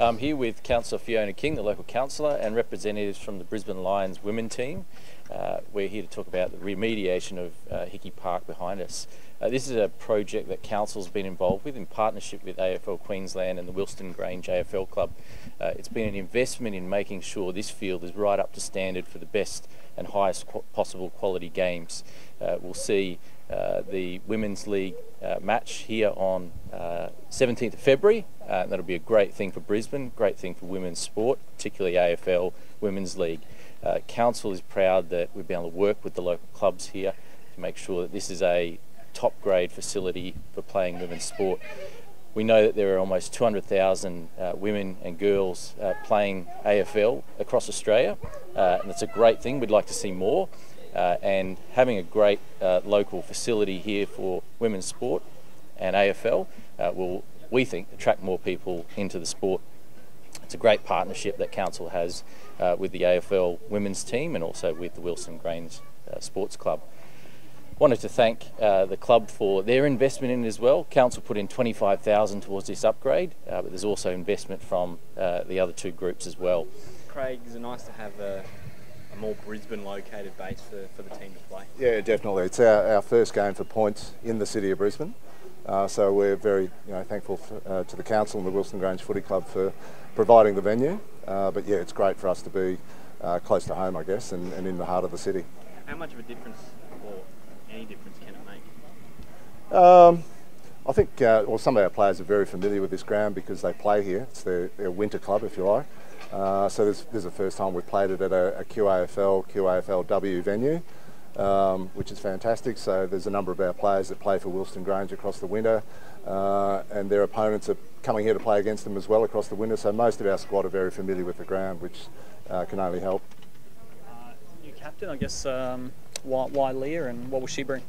I'm here with Councillor Fiona King, the local councillor, and representatives from the Brisbane Lions women team. We're here to talk about the remediation of Hickey Park behind us. This is a project that Council's been involved with in partnership with AFL Queensland and the Wilston Grange AFL Club. It's been an investment in making sure this field is right up to standard for the best and highest possible quality games. We'll see the Women's League match here on 17th of February. That'll be a great thing for Brisbane, great thing for women's sport, particularly AFL Women's League. Council is proud that we've been able to work with the local clubs here to make sure that this is a top grade facility for playing women's sport. We know that there are almost 200,000 women and girls playing AFL across Australia, and it's a great thing. We'd like to see more. And having a great local facility here for women's sport and AFL will, we think, attract more people into the sport. It's a great partnership that Council has with the AFL women's team and also with the Wilston Grange Sports Club. Wanted to thank the club for their investment in it as well. Council put in $25,000 towards this upgrade, but there's also investment from the other two groups as well. Craig, is it nice to have a more Brisbane located base for the team to play? Yeah, definitely. It's our first game for points in the city of Brisbane. So we're very thankful to the council and the Wilston Grange Footy Club for providing the venue. But yeah, it's great for us to be close to home, I guess, and in the heart of the city. How much of a difference, or any difference, can it make? I think some of our players are very familiar with this ground because they play here. It's their winter club, if you like. So this is the first time we've played it at a QAFLW venue, which is fantastic. So there's a number of our players that play for Wilston Grange across the winter, and their opponents are coming here to play against them as well across the winter. So most of our squad are very familiar with the ground, which can only help. New captain, I guess. Why Leah, and what will she bring?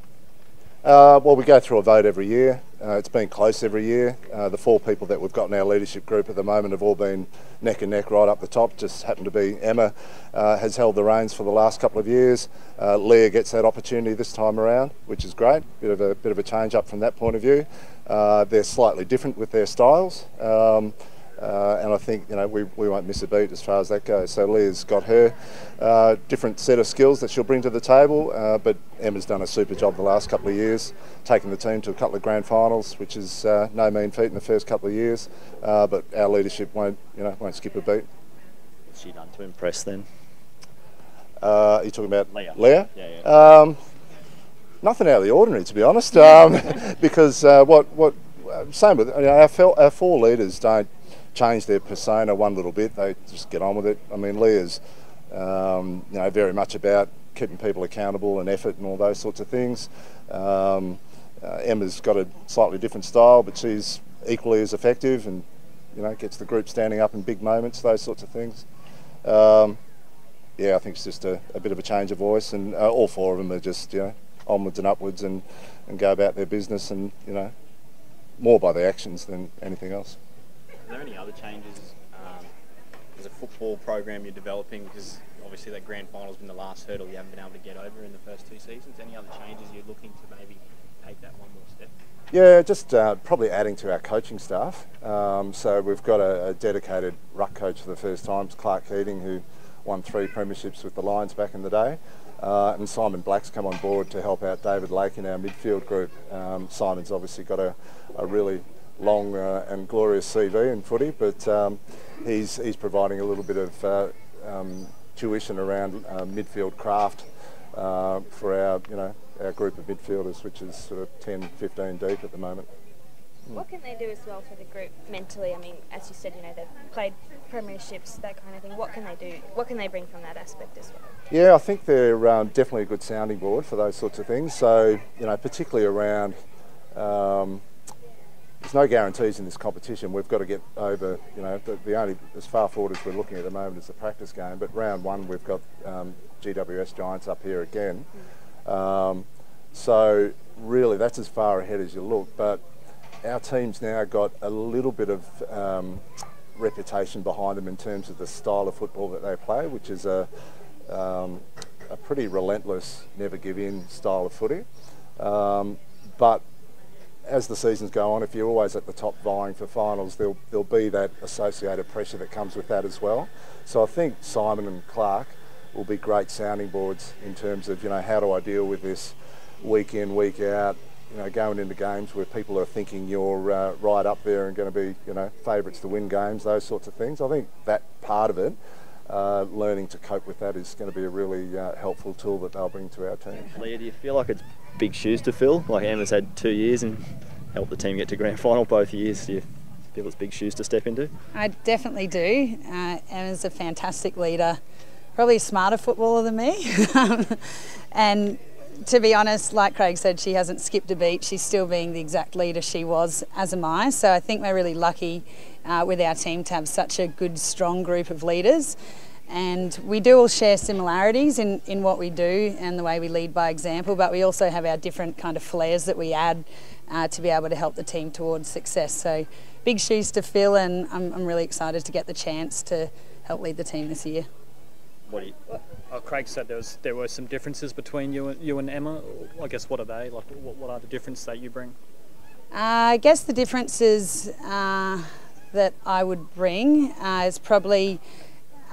Well, we go through a vote every year. It's been close every year. The four people that we've got in our leadership group at the moment have all been neck and neck right up the top. Just happened to be Emma has held the reins for the last couple of years. Leah gets that opportunity this time around, which is great. Bit of a change up from that point of view. They're slightly different with their styles. And I think we won't miss a beat as far as that goes. So Leah's got her different set of skills that she'll bring to the table, but Emma's done a super job the last couple of years, taking the team to a couple of grand finals, which is no mean feat in the first couple of years. But our leadership won't skip a beat. What's she done to impress then? Are you talking about Leah? Yeah. Nothing out of the ordinary, to be honest, because same with our four leaders don't change their persona one little bit. They just get on with it. I mean, Leah's very much about keeping people accountable and effort and all those sorts of things. Emma's got a slightly different style, but she's equally as effective and gets the group standing up in big moments, those sorts of things. Yeah, I think it's just a bit of a change of voice, and all four of them are just onwards and upwards and go about their business, and more by the actions than anything else. Are there any other changes as a football program you're developing? Because obviously that grand final's been the last hurdle you haven't been able to get over in the first two seasons. Any other changes you're looking to maybe take that one more step? Yeah, just probably adding to our coaching staff. So we've got a dedicated ruck coach for the first time, Clark Keating, who won 3 premierships with the Lions back in the day. And Simon Black's come on board to help out David Lake in our midfield group. Simon's obviously got a really long and glorious CV in footy, but he's providing a little bit of tuition around midfield craft for our group of midfielders, which is sort of 10, 15 deep at the moment. What can they do as well for the group mentally? I mean, as you said, they've played premierships, that kind of thing. What can they do? What can they bring from that aspect as well? Yeah, I think they're definitely a good sounding board for those sorts of things. So, particularly around, there's no guarantees in this competition. We've got to get over, the only, as far forward as we're looking at the moment is the practice game. But round 1, we've got GWS Giants up here again. So really, that's as far ahead as you look. But our team's now got a little bit of reputation behind them in terms of the style of football that they play, which is a pretty relentless, never give in style of footy. But as the seasons go on, if you're always at the top vying for finals, there'll be that associated pressure that comes with that as well. So I think Simon and Clark will be great sounding boards in terms of, how do I deal with this week in, week out, going into games where people are thinking you're right up there and going to be, favourites to win games, those sorts of things. I think that part of it, learning to cope with that, is going to be a really helpful tool that they'll bring to our team. Leah, do you feel like it's big shoes to fill? Like Emma's had 2 years and helped the team get to grand final both years. Do you feel it's big shoes to step into? I definitely do. Emma's a fantastic leader, probably a smarter footballer than me. And to be honest, like Craig said, she hasn't skipped a beat. She's still being the exact leader she was, as am I. So I think we're really lucky with our team to have such a good, strong group of leaders. And we do all share similarities in what we do and the way we lead by example, but we also have our different kind of flares that we add to be able to help the team towards success. So big shoes to fill, and I'm really excited to get the chance to help lead the team this year. Craig said there were some differences between you and Emma. I guess what are they? Like, what are the differences that you bring? I guess the differences that I would bring is probably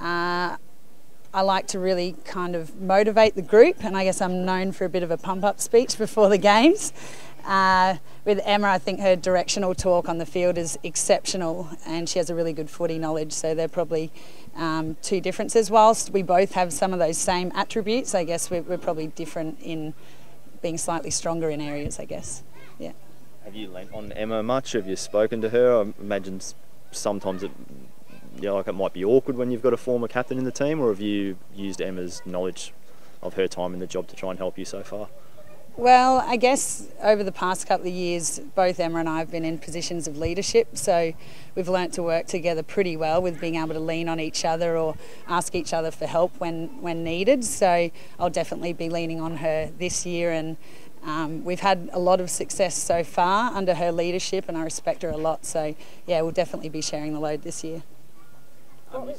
I like to really kind of motivate the group, and I guess I'm known for a bit of a pump-up speech before the games. With Emma, I think her directional talk on the field is exceptional, and she has a really good footy knowledge, so they're probably two differences. Whilst we both have some of those same attributes, I guess we're probably different in being slightly stronger in areas, I guess. Yeah. Have you lent on Emma much? Have you spoken to her? I imagine sometimes it might be awkward when you've got a former captain in the team, or have you used Emma's knowledge of her time in the job to try and help you so far? Well, I guess over the past couple of years, both Emma and I have been in positions of leadership, so we've learnt to work together pretty well with being able to lean on each other or ask each other for help when needed. So I'll definitely be leaning on her this year, and we've had a lot of success so far under her leadership, and I respect her a lot. So yeah, we'll definitely be sharing the load this year. You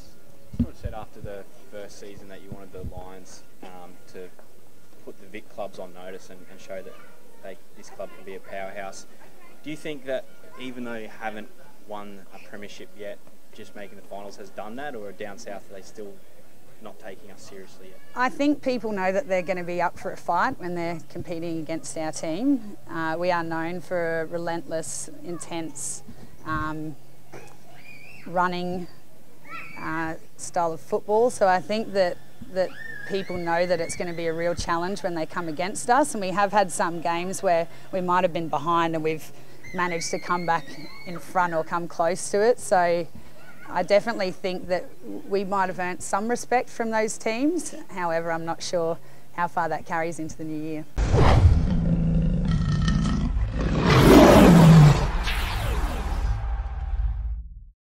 sort of said after the first season that you wanted the Lions to put the Vic clubs on notice and show that this club can be a powerhouse. Do you think that even though you haven't won a premiership yet, just making the finals has done that, or down south are they still not taking us seriously yet? I think people know that they're going to be up for a fight when they're competing against our team. We are known for a relentless, intense, running style of football, so I think that people know that it's going to be a real challenge when they come against us, and we have had some games where we might have been behind and we've managed to come back in front or come close to it. So I definitely think that we might have earned some respect from those teams. However, I'm not sure how far that carries into the new year.